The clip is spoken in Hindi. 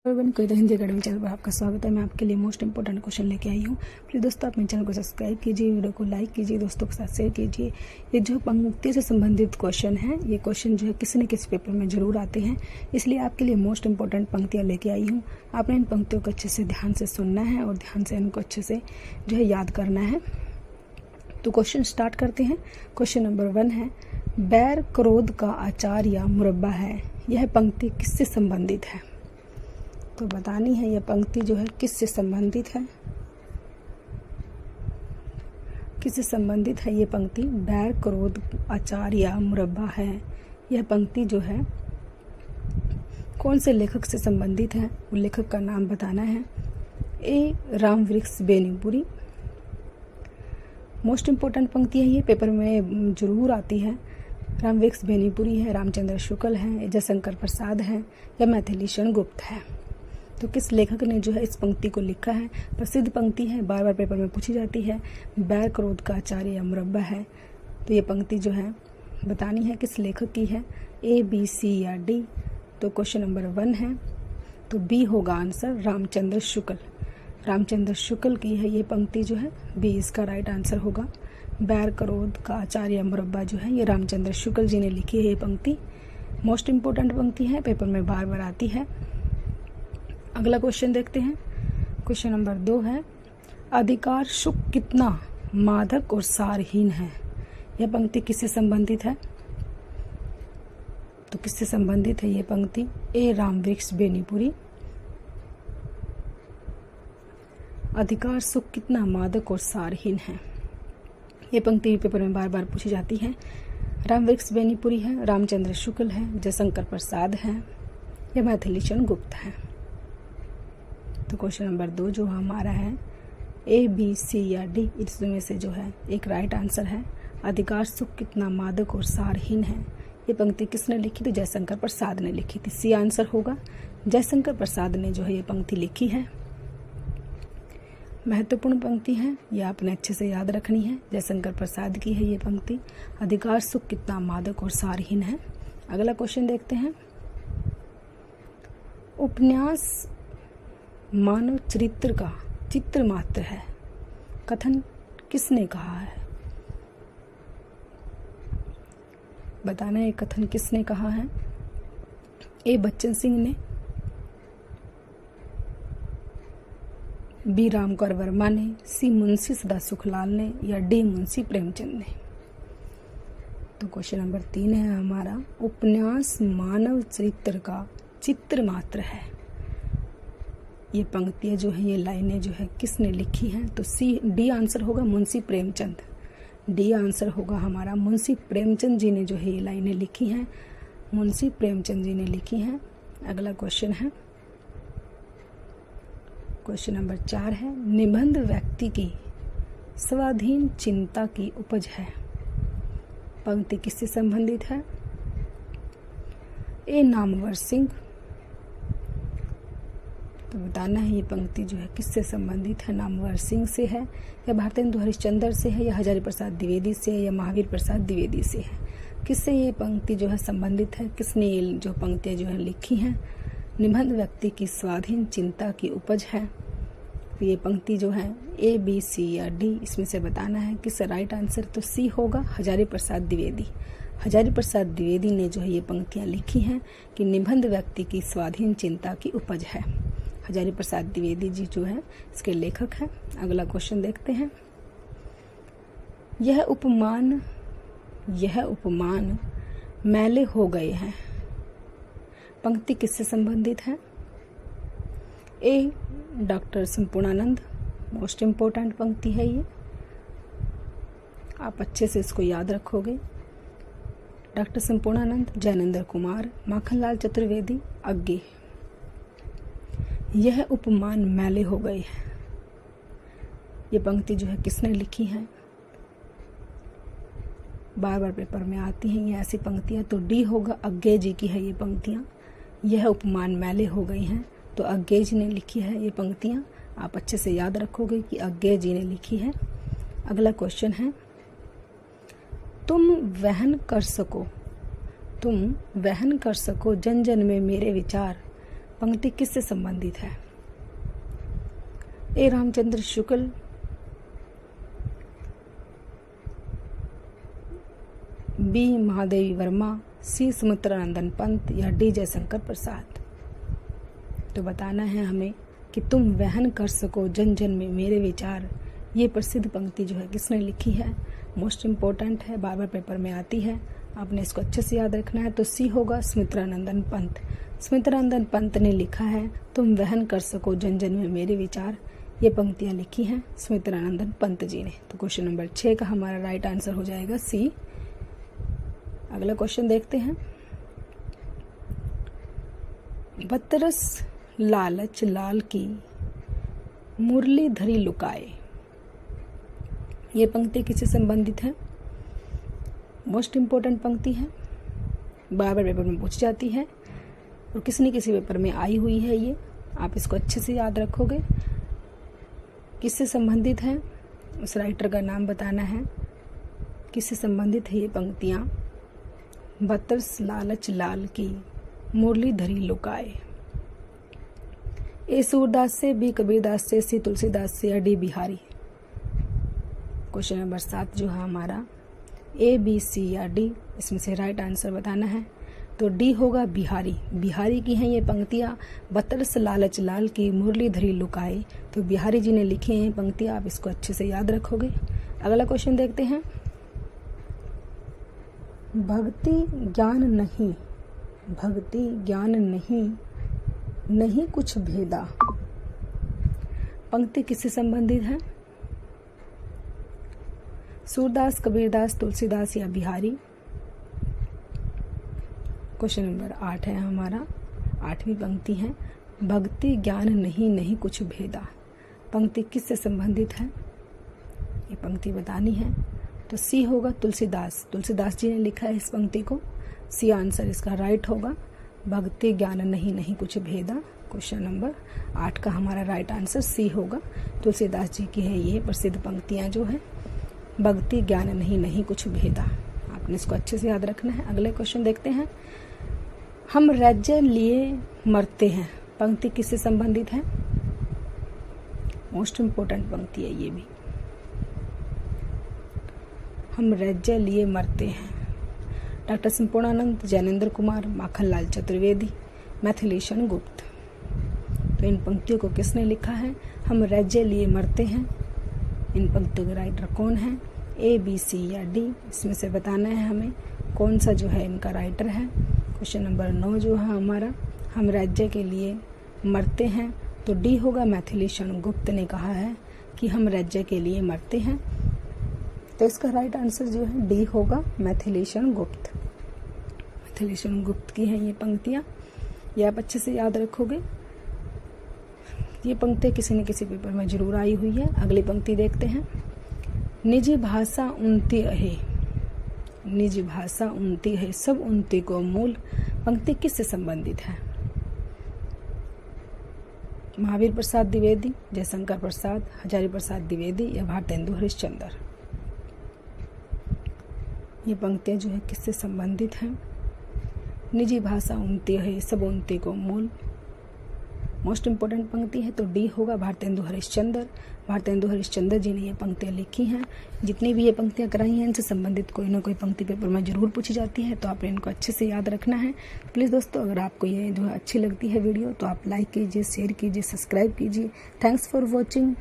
कविता हिंदी अकेडमी चैनल पर आपका स्वागत है। मैं आपके लिए मोस्ट इंपॉर्टेंट क्वेश्चन लेके आई हूँ। प्लीज़ दोस्तों, आप मेरे चैनल को सब्सक्राइब कीजिए, वीडियो को लाइक कीजिए, दोस्तों के साथ शेयर कीजिए। ये जो पंक्ति से संबंधित क्वेश्चन है, ये क्वेश्चन जो है किसी न किसी पेपर में जरूर आते हैं, इसलिए आपके लिए मोस्ट इंपॉर्टेंट पंक्तियाँ लेके आई हूँ। आपने इन पंक्तियों को अच्छे से ध्यान से सुनना है और ध्यान से इनको अच्छे से जो है याद करना है। तो क्वेश्चन स्टार्ट करते हैं। क्वेश्चन नंबर 1 है, बैर क्रोध का आचार या मुरब्बा है। यह पंक्ति किससे संबंधित है? तो बतानी है यह पंक्ति जो है किससे संबंधित है। किससे संबंधित है ये पंक्ति? बैर क्रोध आचार या मुरब्बा है। यह पंक्ति जो है कौन से लेखक से संबंधित है, वो लेखक का नाम बताना है। ए रामवृक्ष बेनीपुरी। मोस्ट इम्पोर्टेंट पंक्ति है ये, पेपर में जरूर आती है। रामवृक्ष बेनीपुरी है, रामचंद्र शुक्ल है, जयशंकर प्रसाद है या मैथिलीशरण गुप्त है। तो किस लेखक ने जो है इस पंक्ति को लिखा है? प्रसिद्ध पंक्ति है, बार बार पेपर में पूछी जाती है। बैर क्रोध का आचार या मुरब्बा है। तो ये पंक्ति जो है बतानी है किस लेखक की है, ए बी सी या डी। तो क्वेश्चन नंबर 1 है, तो बी होगा आंसर, रामचंद्र शुक्ल। रामचंद्र शुक्ल की है ये पंक्ति जो है, बी इसका राइट आंसर होगा। बैर क्रोध का आचार या मुरब्बा जो है ये रामचंद्र शुक्ल जी ने लिखी है। ये पंक्ति मोस्ट इम्पोर्टेंट पंक्ति है, पेपर में बार बार आती है। अगला क्वेश्चन देखते हैं। क्वेश्चन नंबर 2 है, अधिकार सुख कितना मादक और सारहीन है। यह पंक्ति किससे संबंधित है? तो किससे संबंधित है ये पंक्ति? ए रामवृक्ष बेनीपुरी। अधिकार सुख कितना मादक और सारहीन है। ये पंक्ति पेपर में बार बार पूछी जाती है। रामवृक्ष बेनीपुरी है, रामचंद्र शुक्ल है, जयशंकर प्रसाद है या मैथिलीशरण गुप्त है। तो क्वेश्चन नंबर 2 जो हमारा है, ए बी सी या डी, इसमें से जो है एक राइट आंसर है। अधिकार सुख कितना मादक और सारहीन है। ये पंक्ति किसने लिखी? तो जयशंकर प्रसाद ने लिखी थी। सी आंसर होगा, जयशंकर प्रसाद ने जो है ये पंक्ति लिखी है। महत्वपूर्ण पंक्ति है, ये आपने अच्छे से याद रखनी है। जयशंकर प्रसाद की है ये पंक्ति। अधिकार सुख कितना मादक और सारहीन है। अगला क्वेश्चन देखते हैं। उपन्यास मानव चरित्र का चित्र मात्र है, कथन किसने कहा है? बताना है कथन किसने कहा है। ए बच्चन सिंह ने, बी रामकर वर्मा ने, सी मुंशी सदा सुखलाल ने या डी मुंशी प्रेमचंद ने। तो क्वेश्चन नंबर 3 है हमारा, उपन्यास मानव चरित्र का चित्र मात्र है। ये पंक्तियाँ जो है, ये लाइनें जो है किसने लिखी हैं? तो सी डी आंसर होगा, मुंशी प्रेमचंद। डी आंसर होगा हमारा, मुंशी प्रेमचंद जी ने जो है ये लाइनें लिखी हैं। मुंशी प्रेमचंद जी ने लिखी हैं। अगला क्वेश्चन है, क्वेश्चन नंबर 4 है, निबंध व्यक्ति की स्वाधीन चिंता की उपज है। पंक्ति किससे संबंधित है? ए नामवर सिंह। तो बताना है ये पंक्ति जो है किससे संबंधित है। नामवर सिंह से है या भारतेंदु हरिश्चंद्र से है या हजारी प्रसाद द्विवेदी से है या महावीर प्रसाद द्विवेदी से है। किससे ये पंक्ति जो है संबंधित है? किसने ये जो पंक्तियाँ जो है लिखी हैं? निबंध व्यक्ति की स्वाधीन चिंता की उपज है। तो ये पंक्ति जो है ए बी सी या डी, इसमें से बताना है किस राइट आंसर। तो सी होगा, हजारी प्रसाद द्विवेदी। हजारी प्रसाद द्विवेदी ने जो है ये पंक्तियाँ लिखी हैं कि निबंध व्यक्ति की स्वाधीन चिंता की उपज है। हजारी प्रसाद द्विवेदी जी जो है इसके लेखक हैं। अगला क्वेश्चन देखते हैं। यह उपमान मैले हो गए हैं। पंक्ति किससे संबंधित है? ए डॉक्टर संपूर्णानंद। मोस्ट इम्पोर्टेंट पंक्ति है ये, आप अच्छे से इसको याद रखोगे। डॉक्टर संपूर्णानंद, जयनंदर कुमार, माखनलाल चतुर्वेदी, अज्ञे। यह उपमान मैले हो गए हैं। ये पंक्ति जो है किसने लिखी है? बार बार पेपर में आती हैं ये ऐसी पंक्तियां। तो डी होगा, अज्ञे जी की है ये पंक्तियां। यह उपमान मैले हो गई हैं, तो अज्ञे जी ने लिखी है ये पंक्तियां। आप अच्छे से याद रखोगे कि अज्ञे जी ने लिखी है। अगला क्वेश्चन है, तुम वहन कर सको जन जन में मेरे विचार, पंक्ति किससे संबंधित है? ए रामचंद्र शुक्ल, बी महादेवी वर्मा, सी सुमित्रानंदन पंत या डी जयशंकर प्रसाद। तो बताना है हमें कि तुम वहन कर सको जन जन में मेरे विचार। ये प्रसिद्ध पंक्ति जो है किसने लिखी है? मोस्ट इम्पोर्टेंट है, बार बार पेपर में आती है, आपने इसको अच्छे से याद रखना है। तो सी होगा सुमित्रानंदन पंत। सुमित्रानंदन पंत ने लिखा है तुम वहन कर सको जन जन में मेरे विचार। ये पंक्तियां लिखी हैं सुमित्रानंदन पंत जी ने। तो क्वेश्चन नंबर 6 का हमारा राइट आंसर हो जाएगा सी। अगला क्वेश्चन देखते हैं। बतरस लालच लाल की मुरली धरी लुकाए। ये पंक्ति किससे संबंधित है? मोस्ट इम्पोर्टेंट पंक्ति है, बार बार पेपर में पूछ जाती है और किसी न किसी पेपर में आई हुई है। ये आप इसको अच्छे से याद रखोगे। किससे संबंधित है? उस राइटर का नाम बताना है। किससे संबंधित है ये पंक्तियाँ? बतरस लालच लाल की मुरली धरी लुकाए। ए सूरदास से, बी कबीरदास से, सी तुलसीदास से या डी बिहारी। क्वेश्चन नंबर 7 जो है हमारा ए, बी, सी या डी, इसमें से राइट आंसर बताना है। तो डी होगा बिहारी। बिहारी की हैं ये पंक्तियाँ, बतरस लालच लाल की मुरली धरी लुकाए। तो बिहारी जी ने लिखी हैं पंक्तियाँ, आप इसको अच्छे से याद रखोगे। अगला क्वेश्चन देखते हैं। भक्ति ज्ञान नहीं, भक्ति ज्ञान नहीं, नहीं कुछ भेदा। पंक्ति किससे संबंधित है? सूरदास, कबीरदास, तुलसीदास या बिहारी। क्वेश्चन नंबर 8 है हमारा, 8वीं पंक्ति है। भक्ति ज्ञान नहीं, नहीं कुछ भेदा। पंक्ति किससे संबंधित है? ये पंक्ति बतानी है। तो सी होगा तुलसीदास। तुलसीदास जी ने लिखा है इस पंक्ति को। सी आंसर इसका राइट होगा। भक्ति ज्ञान नहीं, नहीं कुछ भेदा। क्वेश्चन नंबर 8 का हमारा राइट आंसर सी होगा। तुलसीदास जी की है ये प्रसिद्ध पंक्तियाँ जो है, भक्ति ज्ञान नहीं, नहीं कुछ भेदा। आपने इसको अच्छे से याद रखना है। अगले क्वेश्चन देखते हैं। हम राज्य लिए मरते हैं। पंक्ति किससे संबंधित है? मोस्ट इम्पोर्टेंट पंक्ति है ये भी। हम राज्य लिए मरते हैं। डॉक्टर संपूर्णानंद, जैनेन्द्र कुमार, माखनलाल चतुर्वेदी, मैथिलीशरण गुप्त। तो इन पंक्तियों को किसने लिखा है? हम राज्य लिए मरते हैं। इन पंक्तियों के राइटर कौन है? ए, बी, सी या डी, इसमें से बताना है हमें कौन सा जो है इनका राइटर है। क्वेश्चन नंबर 9 जो है हमारा, हम राज्य के लिए मरते हैं। तो डी होगा। मैथिलीशरण गुप्त ने कहा है कि हम राज्य के लिए मरते हैं। तो इसका राइट आंसर जो है डी होगा, मैथिलीशरण गुप्त। मैथिलीशरण गुप्त की हैं ये पंक्तियाँ, ये आप अच्छे से याद रखोगे। ये पंक्ति किसी न किसी पेपर में जरूर आई हुई है। अगली पंक्ति देखते हैं। निजी भाषा उन्नति है, निजी भाषा उन्नति है, सब उन्नति को मूल। पंक्ति किससे संबंधित है? महावीर प्रसाद द्विवेदी, जयशंकर प्रसाद, हजारी प्रसाद द्विवेदी या भारतेंदु हरिश्चंद्र। ये पंक्तियाँ जो है किससे संबंधित हैं? निजी भाषा उन्नति है, सब उन्नति को मूल। मोस्ट इम्पोर्टेंट पंक्ति है। तो डी होगा, भारतेंदु हरिश्चंद्र। भारतेंदु हरिश्चंद्र जी ने ये पंक्तियाँ लिखी हैं। जितनी भी ये पंक्तियाँ कराई हैं इनसे संबंधित कोई ना कोई पंक्ति पेपर में जरूर पूछी जाती है, तो आपने इनको अच्छे से याद रखना है। प्लीज़ दोस्तों, अगर आपको ये जो है अच्छी लगती है वीडियो तो आप लाइक कीजिए, शेयर कीजिए, सब्सक्राइब कीजिए। Thanks for watching.